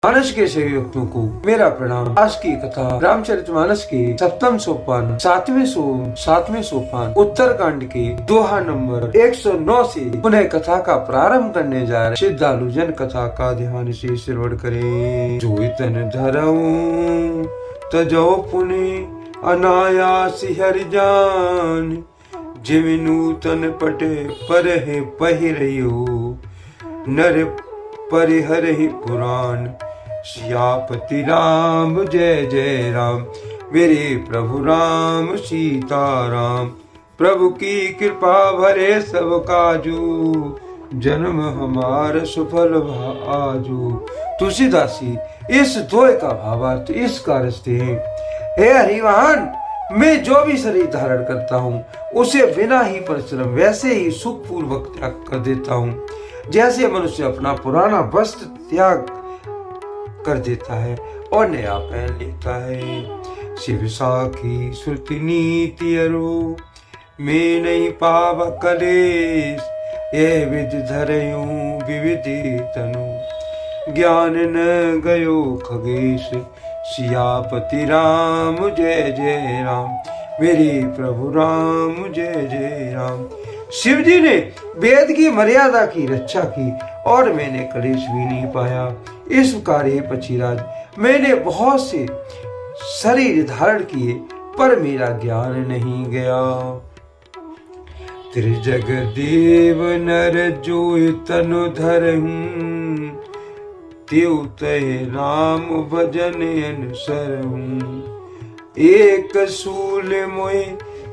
मानस के सभी भक्तों को मेरा प्रणाम। आज की कथा रामचरितमानस के 7वें सोपान 7वें सोपान उत्तरकांड के दोहा नंबर 109 से पुनः कथा का प्रारंभ करने जा रहे। श्रद्धालु जन कथा का ध्यान से श्रवण करें। जो तन धरऊं तजो पुण्य अनायास हरि जान, जिम नूतन पट पर है पहिरयो नर परिहर ही पुराण। सियापति राम जय जय राम, मेरे प्रभु राम सीता राम। प्रभु की कृपा भरे सब काजू, जन्म हमार सफल आजू। तुलसीदास जी इस दोहे का भावार्थ इस कारस्ते है। हे हरिवाहन, मैं जो भी शरीर धारण करता हूँ उसे बिना ही परिश्रम वैसे ही सुख पूर्वक त्याग कर देता हूँ, जैसे मनुष्य अपना पुराना वस्त्र त्याग कर देता है और नया पहन लेता है। शिव साखी श्रुति नीति अरो, मैं नहीं पाव कलेश। ये विधि धरयूं विविधि तनु, ज्ञान न गयो खगेश। सियापति राम जय जय राम, मेरे प्रभु राम जय जय राम। शिव जी ने वेद की मर्यादा की रक्षा की और मैंने कलेश भी नहीं पाया। इस कार्य पक्षीराज, मैंने बहुत से शरीर धारण किए पर मेरा ज्ञान नहीं गया। त्रिजग देव नर जो तनु धरहूं, त्यो तय राम भजन अनुसरहूं। एक सूल मोय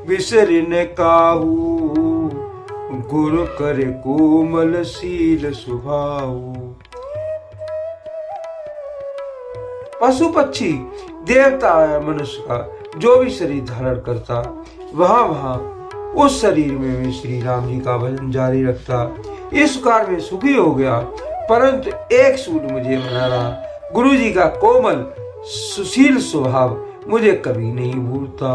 बिसर न काहू, गुरु कर कोमल शील सुभाऊ। पशु पक्षी देवता मनुष्य का जो भी शरीर धारण करता, वहां उस शरीर में मैं श्री राम जी का भजन जारी रखता। इस कार में सुखी हो गया, परंतु एक सूल मुझे बना रहा। गुरु जी का कोमल सुशील स्वभाव मुझे कभी नहीं भूलता।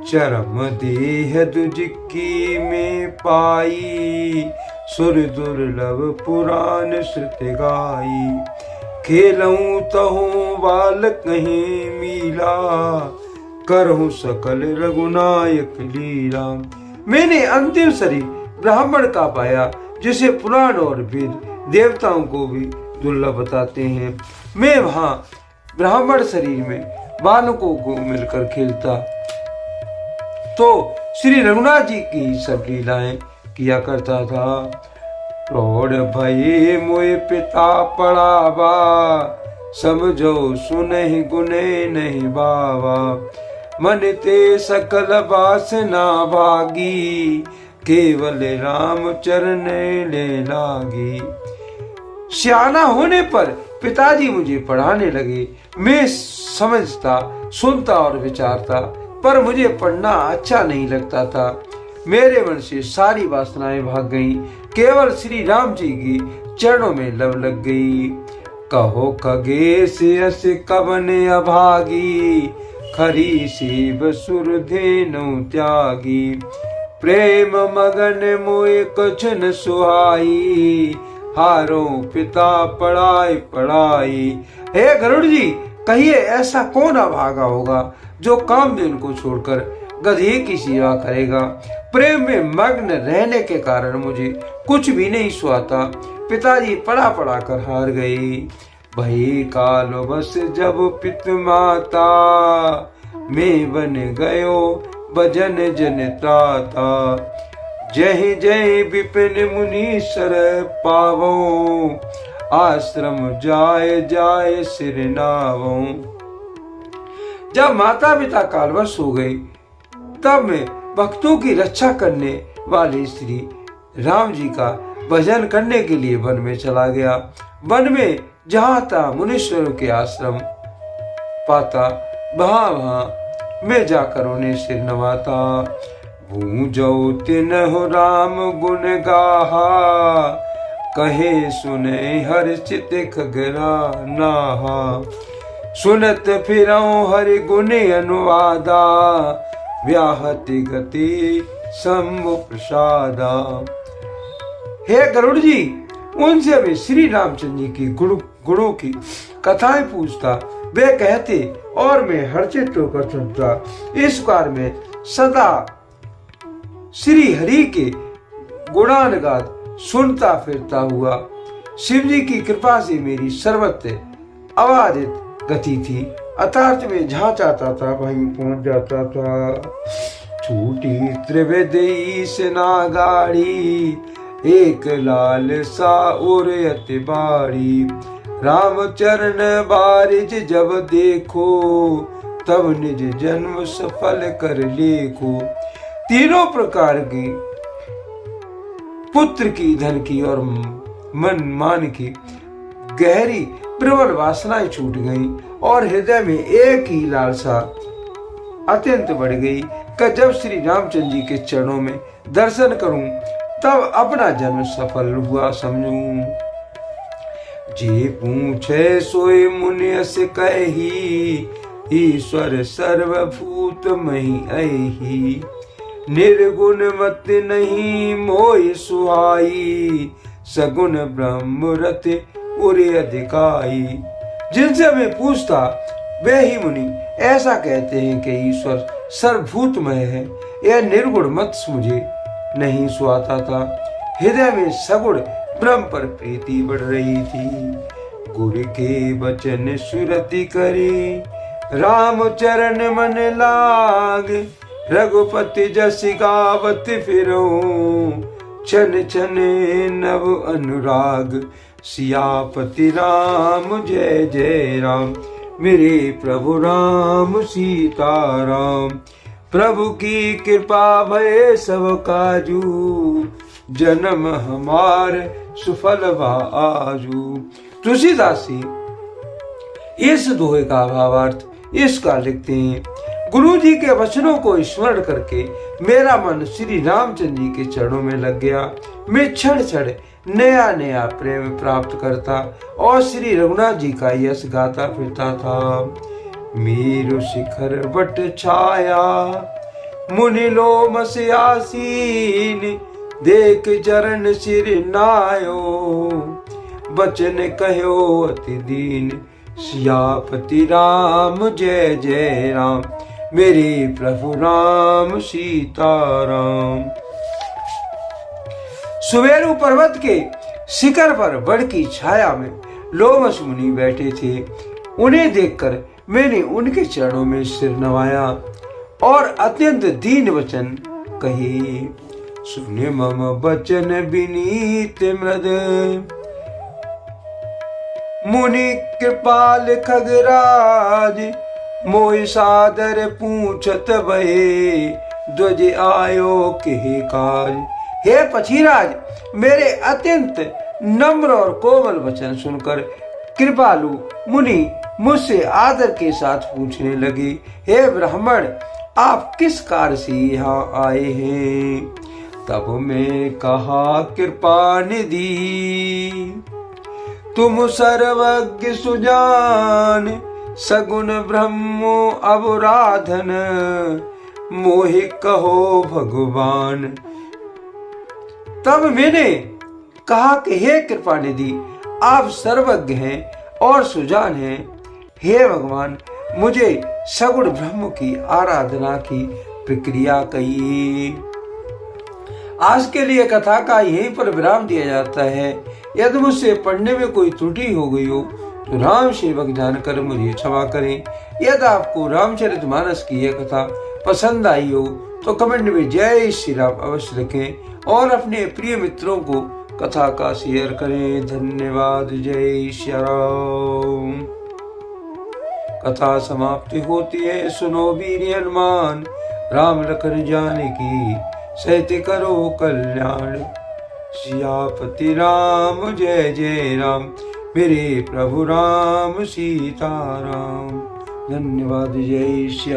चरम देह दुजिक्की में पाई, सुर दुर्लभ पुराण श्रुत गाई। खेलऊं तहूं बाल कहीं मीला, करहूं सकल रघुनायक लीला। मैंने अंतिम शरीर ब्राह्मण का पाया, जिसे पुराण और वेद देवताओं को भी दुर्लभ बताते हैं। मैं वहां ब्राह्मण शरीर में बालकों को मिलकर खेलता तो श्री रघुनाथ जी की सब लीलाएं किया करता था। प्रौढ़ भये मोय पिता पढ़ावा, समझो सुनहि गुने नहीं बावा। मन ते सकल वासना भागी, केवल राम चरण ले लागी। सियाना होने पर पिताजी मुझे पढ़ाने लगे। मैं समझता, सुनता और विचारता, पर मुझे पढ़ना अच्छा नहीं लगता था। मेरे मन से सारी वासनाएं भाग गईं, केवल श्री राम जी की चरणों में लव लग गई। कहो खगेश यस कवन अभागी, खरी सेव सुर धेनु त्यागी। प्रेम मगन मोय कुछ न सुहाई, हारो पिता पढ़ाई पढ़ाई। हे गरुड़ जी, कहिए ऐसा कौन अभागा होगा जो कामधेनु को छोड़कर गधे की सेवा करेगा। प्रेम में मग्न रहने के कारण मुझे कुछ भी नहीं सुहाता। पिताजी पढ़ा पढ़ा कर हार गए। भई काल बस जब पित माता, मैं बन गयो भजन जनताता। जय जय विपिन मुनीश्वर पावो, आश्रम जाय जाय सिर नावो। जब माता पिता कालवश हो गए, तब मैं भक्तों की रक्षा करने वाले श्री राम जी का भजन करने के लिए वन में चला गया। वन में जहाँ था मुनीश्वरों के आश्रम पाता, वहां मैं जाकर उन्हें सिर नवाता। भूजो तिन्हु राम गुण गाहा, कहे सुने हर्षित खगरा नाहा। सुनत फिरऊं हरि गुण अनुवादा, व्याहति गति शंभु प्रसादा। हे गरुड़ जी, उनसे मैं श्री रामचंद्र जी की गुणों की कथाएं पूछता, वे कहते और मैं हर्षित होकर सुनता। इस प्रकार में सदा श्री हरि के गुणानुगान सुनता फिरता हुआ शिव जी की कृपा से मेरी सर्वत्र अबाधित गति थी। अर्थात में जहाँ चाहता था वहीं पहुंच जाता था। छूटी त्रिवेदी सेना गाड़ी, एक लाल सा और अति बारी। राम चरण बारिज जब देखो, तब निज जन्म सफल कर लेखो। तीनों प्रकार की पुत्र की, धन की और मन मान की गहरी प्रबल वासनाएं छूट गईं और हृदय में एक ही लालसा अत्यंत बढ़ गई कि जब श्री रामचंद्र जी के चरणों में दर्शन करूं तब अपना जन्म सफल हुआ समझूं। जे पूछे सोए मुनि से कही, ईश्वर सर्वभूत मही अहि। निर्गुण मत नहीं मोहि सुहाई, सगुण ब्रह्म रति उरे अधिकाई। जिनसे मैं पूछता वे ही मुनि ऐसा कहते हैं कि ईश्वर सर्वभूतमय है। यह निर्गुण मत मुझे नहीं सुहाता था। हृदय में सगुण ब्रह्म पर प्रीति बढ़ रही थी। गुरु के वचन सुरति करे, राम चरण मन लाग। रघुपति जस गावत फिरो, छन छन नव अनुराग। सियापति राम जय जय राम, मेरे प्रभु राम सीताराम। प्रभु की कृपा भय सब काजू, जन्म हमार सुफल आजू। तुलसीदास जी इस दोहे का भावार्थ इसका लिखते हैं। गुरु जी के वचनों को स्मरण करके मेरा मन श्री रामचंद्र जी के चरणों में लग गया। मैं क्षण क्षण नया नया प्रेम प्राप्त करता और श्री रघुनाथ जी का यश गाता फिरता था। मेरु शिखर वट छाया, मुनि लोम से आसीन। देख चरण सिर नायो, बचन कहो अति दीन। सियापति राम जय जय राम, मेरे प्रभु राम सीताराम। सुमेरु पर्वत के शिखर पर वट की छाया में लोमश मुनि बैठे थे। उन्हें देखकर मैंने उनके चरणों में सिर नवाया और अत्यंत दीन वचन कहे। सुने मम वचन विनीत मृद, मुनि कृपाल खगराज। मोहि सादर पूछत भये, ध्वज आयो के काज। हे पछीराज, मेरे अत्यंत नम्र और कोमल वचन सुनकर कृपालु मुनि मुझसे आदर के साथ पूछने लगे, हे ब्राह्मण, आप किस कार्य से यहाँ आए हैं? तब मैं कहा, कृपा निधि तुम सर्वज्ञ सुजान। सगुण ब्रह्मो अवराधन, मोहि कहो भगवान। तब मैंने कहा कि हे कृपा निधि, आप सर्वज्ञ हैं और सुजान हैं। हे भगवान, मुझे सगुण ब्रह्म की आराधना की प्रक्रिया कहिए। आज के लिए कथा का यहीं पर विराम दिया जाता है। यदि मुझसे पढ़ने में कोई त्रुटि हो गई हो तो राम सेवक जानकर मुझे क्षमा करें। यदि आपको रामचरितमानस की यह कथा पसंद आई हो तो कमेंट में जय श्री राम अवश्य लिखें और अपने प्रिय मित्रों को कथा का शेयर करें। धन्यवाद। जय श्री राम। कथा समाप्ति होती है। सुनो वीर हनुमान, राम लखन जानकी सहित करो कल्याण। सियापति राम जय जय राम, मेरे प्रभु राम सीताराम। धन्यवाद। जय श्री